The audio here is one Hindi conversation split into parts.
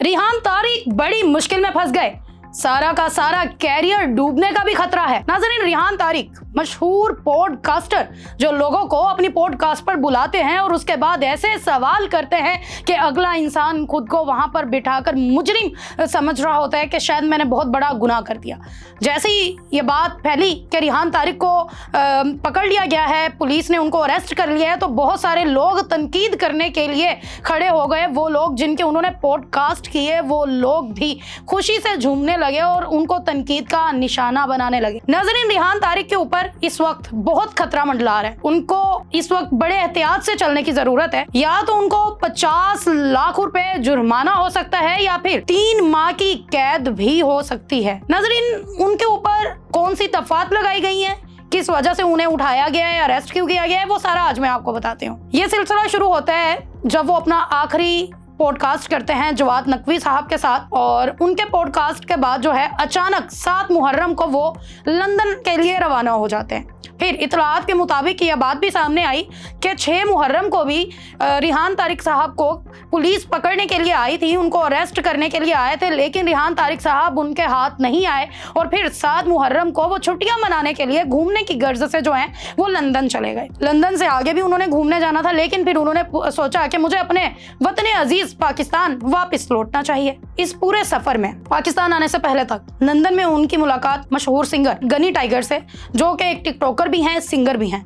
रिहान तारिक बड़ी मुश्किल में फंस गए, सारा का सारा कैरियर डूबने का भी खतरा है। नाज़रीन, रिहान तारिक मशहूर पॉडकास्टर जो लोगों को अपनी पॉडकास्ट पर बुलाते हैं और उसके बाद ऐसे सवाल करते हैं कि अगला इंसान खुद को वहां पर बिठाकर मुजरिम समझ रहा होता है कि शायद मैंने बहुत बड़ा गुनाह कर दिया। जैसे ही ये बात फैली कि रिहान तारिक को पकड़ लिया गया है, पुलिस ने उनको अरेस्ट कर लिया है, तो बहुत सारे लोग तनकीद करने के लिए खड़े हो गए। वो लोग जिनके उन्होंने पॉडकास्ट किए वो लोग भी खुशी से झूमने लगे और उनको तनकीद का निशाना बनाने लगे। नाज़रीन, रिहान तारिक के ऊपर इस वक्त बहुत खतरा मंडला रहा है। उनको इस वक्त बड़े एहतियात से चलने की जरूरत है। या तो उनको 50 लाख रुपए जुर्माना हो सकता है या फिर 3 माह की कैद भी हो सकती है। नाज़रीन, उनके ऊपर कौन सी दफात लगाई गई है, किस वजह से उन्हें उठाया गया है, अरेस्ट क्यों किया गया है, वो सारा आज मैं आपको बताती हूँ। ये सिलसिला शुरू होता है जब वो अपना आखिरी पॉडकास्ट करते हैं जवाद नकवी साहब के साथ, और उनके पॉडकास्ट के बाद जो है अचानक 7 मुहर्रम को वो लंदन के लिए रवाना हो जाते हैं। फिर इतलात के मुताबिक यह बात भी सामने आई कि 6 मुहर्रम को भी रिहान तारिक साहब को पुलिस पकड़ने के लिए आई थी, उनको अरेस्ट करने के लिए आए थे, लेकिन रिहान तारिक साहब उनके हाथ नहीं आए और फिर 7 मुहर्रम को वो छुट्टियां मनाने के लिए घूमने की गर्ज से जो है वो लंदन चले गए। लंदन से आगे भी उन्होंने घूमने जाना था, लेकिन फिर उन्होंने सोचा कि मुझे अपने वतन अजीज पाकिस्तान वापस लौटना चाहिए। इस पूरे सफर में पाकिस्तान आने से पहले तक लंदन में उनकी मुलाकात मशहूर सिंगर गनी टाइगर से, जो कि एक टिकटॉकर भी हैं, सिंगर भी हैं,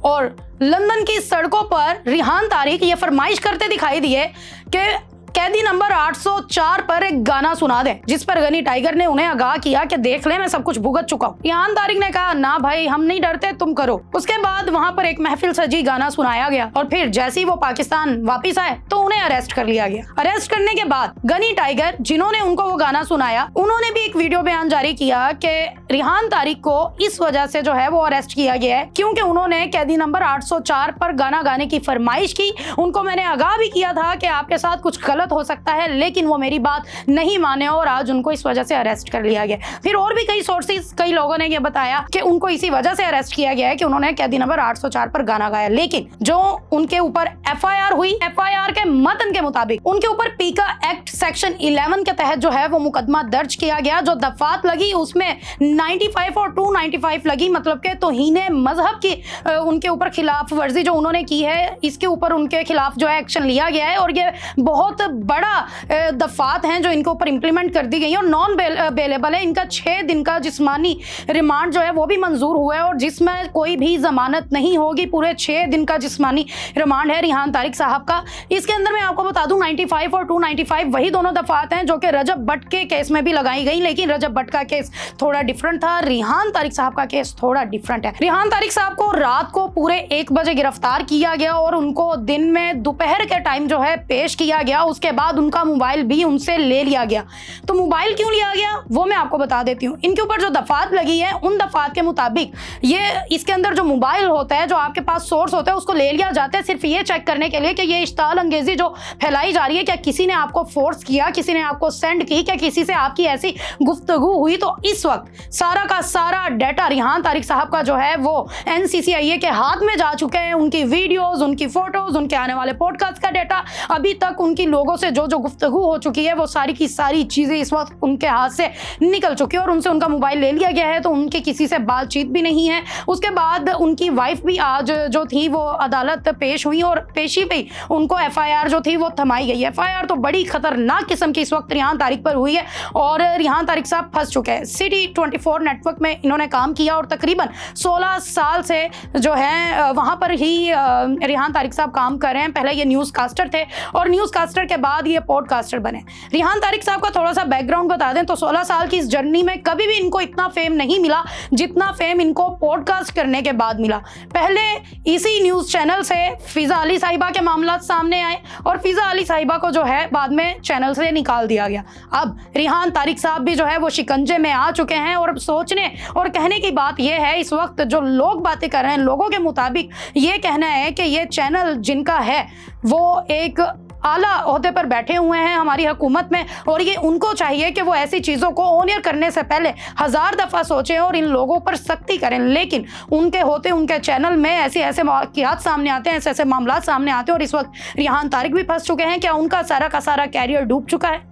और लंदन की सड़कों पर रिहान तारिक ये फरमाइश करते दिखाई दिए कि कैदी नंबर 804 पर एक गाना सुना दे, जिस पर गनी टाइगर ने उन्हें आगाह किया कि देख ले मैं सब कुछ भुगत चुका हूँ। रिहान तारिक ने कहा ना भाई, हम नहीं डरते, तुम करो। उसके बाद वहां पर एक महफिल सजी गाना सुनाया गया और फिर जैसे ही वो पाकिस्तान वापस आए तो उन्हें अरेस्ट कर लिया गया। अरेस्ट करने के बाद गनी टाइगर, जिन्होंने उनको वो गाना सुनाया, उन्होंने भी एक वीडियो बयान जारी किया कि रिहान तारिक को इस वजह से जो है वो अरेस्ट किया गया है क्योंकि उन्होंने कैदी नंबर 804 पर गाना गाने की फरमाइश की। उनको मैंने आगाह भी किया था कि आपके साथ कुछ गलत हो सकता है, लेकिन वो मेरी बात नहीं माने और आज उनको इस वजह से अरेस्ट कर लिया गया। फिर और भी कई सोर्सेज, कई लोगों ने ये बताया कि उनको इसी वजह से अरेस्ट किया गया है कि उन्होंने कैदी नंबर 804 पर गाना गाया। लेकिन जो उनके ऊपर एफआईआर हुई, एफआईआर के मतन के मुताबिक उनके ऊपर पीका एक्ट सेक्शन 11 के तहत जो है वो मुकदमा दर्ज किया गया। जो दफात लगी उसमें 95 और 295 लगी, मतलब के तौहीन मजहब की उनके ऊपर खिलाफ वर्जी जो उन्होंने की है, इसके ऊपर उनके खिलाफ जो है एक्शन लिया गया है और ये बहुत बड़ा दफात हैं जो इनके ऊपर इंप्लीमेंट कर दी गई है और नॉन बेलेबल है। इनका 6 दिन का जिस्मानी रिमांड जो है वो भी मंजूर हुआ है और जिसमें कोई भी जमानत नहीं होगी। पूरे 6 दिन का जिस्मानी रिमांड है रिहान तारिक साहब का। इसके अंदर मैं आपको बता दूं 95 और 295 वही दोनों दफात हैं जो कि रजब भट्ट के केस में भी लगाई गई, लेकिन रजब भट्ट का केस थोड़ा डिफरेंट था, रिहान तारिक साहब का केस थोड़ा डिफरेंट है। रिहान तारिक साहब को रात को पूरे 1 बजे गिरफ्तार किया गया और उनको दिन में दोपहर के टाइम जो है पेश किया गया। उसके बाद उनका मोबाइल भी उनसे ले लिया गया। तो मोबाइल क्यों लिया गया वो मैं आपको बता देती हूँ। इनके ऊपर जो दफात लगी है उन दफात के मुताबिक ये इसके अंदर जो मोबाइल होता है, जो आपके पास सोर्स होता है, उसको ले लिया जाता है सिर्फ ये चेक करने के लिए कि ये इश्ताल अंगेजी जो फैलाई जा रही है, क्या किसी ने आपको फोर्स किया, किसी ने आपको सेंड की, क्या किसी से आपकी ऐसी गुफ्तगू हुई। तो इस वक्त सारा का सारा डाटा रिहान तारिक साहब का जो है वो NCCIA के हाथ में जा चुके हैं। उनकी वीडियोज, उनकी फोटोज, उनके आने वाले पॉडकास्ट का डाटा, अभी तक उनकी लोगों से जो गुफ्तगू हो चुकी है वो सारी की सारी चीजें इस वक्त उनके हाथ से निकल चुकी है और उनसे उनका मोबाइल ले लिया गया है। तो उनके किसी से बातचीत भी नहीं है। उसके बाद उनकी वाइफ भी आज जो थी वो अदालत पेश हुई और पेशी पे उनको FIR जो थी वो थमाई गई। FIR तो बड़ी खतरनाक किस्म की इस वक्त रिहान तारिक पर हुई है और रिहान तारिक साहब फंस चुके हैं। सिटी 24 नेटवर्क में इन्होंने काम किया और तकरीबन 16 साल से जो है वहां पर ही रिहान तारिक साहब काम कर रहे हैं। पहले ये न्यूज कास्टर थे और न्यूज कास्टर के बाद ये पॉडकास्टर बने। रिहान तारिक साहब का थोड़ा सा बैकग्राउंड बता दें तो 16 साल की इस जर्नी में कभी भी इनको इतना फेम नहीं मिला जितना फेम इनको पॉडकास्ट करने के बाद मिला। पहले इसी न्यूज चैनल से फिजा अली साहिबा के मामला सामने आए और फिजा अली साहिबा को जो है बाद में चैनल से निकाल दिया गया। अब रिहान तारिक साहब भी जो है वो शिकंजे में आ चुके हैं और सोचने और कहने की बात यह है, इस वक्त जो लोग बातें कर रहे हैं, लोगों के मुताबिक ये कहना है कि ये चैनल जिनका है वो एक आला ओहदे पर बैठे हुए हैं हमारी हुकूमत में और ये उनको चाहिए कि वो ऐसी चीज़ों को ऑनियर करने से पहले 1000 दफ़ा सोचें और इन लोगों पर सख्ती करें। लेकिन उनके होते उनके चैनल में ऐसे वाक़ियात सामने आते हैं, ऐसे ऐसे मामला सामने आते हैं और इस वक्त रिहान तारिक भी फंस चुके हैं। क्या उनका सारा का सारा कैरियर डूब चुका है?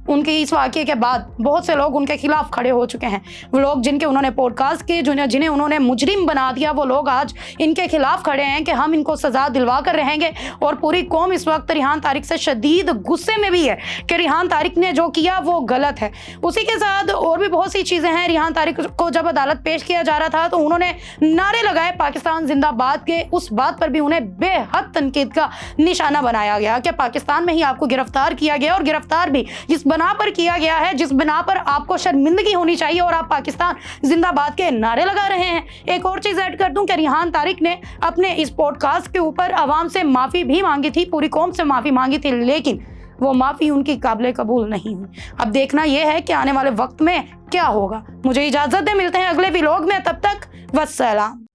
उनके इस वाकये के बाद बहुत से लोग उनके खिलाफ खड़े हो चुके हैं। वो लोग जिनके उन्होंने पॉडकास्ट किए, जिन्हें उन्होंने मुजरिम बना दिया, वो लोग आज इनके खिलाफ खड़े हैं कि हम इनको सजा दिलवा कर रहेंगे। और पूरी कौम इस वक्त रिहान तारिक से शदीद गुस्से में भी है कि रिहान तारिक ने जो किया वो गलत है। उसी के साथ और भी बहुत सी चीजें हैं। रिहान तारिक को जब अदालत पेश किया जा रहा था तो उन्होंने नारे लगाए पाकिस्तान जिंदाबाद के। उस बात पर भी उन्हें बेहद तनकीद का निशाना बनाया गया कि पाकिस्तान में ही आपको गिरफ्तार किया गया, और गिरफ्तार भी जिस बिना पर किया गया है, जिस बिना पर आपको शर्मिंदगी होनी चाहिए, और आप पाकिस्तान जिंदाबाद के नारे लगा रहे हैं। एक और चीज ऐड कर दूं कि रिहान तारिक ने अपने इस पॉडकास्ट के ऊपर आवाम से माफी भी मांगी थी, पूरी कौम से माफी मांगी थी, लेकिन वो माफी उनकी काबिल कबूल नहीं हुई। अब देखना यह है कि आने वाले वक्त में क्या होगा। मुझे इजाजत दे, मिलते हैं अगले व्लॉग में, तब तक वस्सलाम।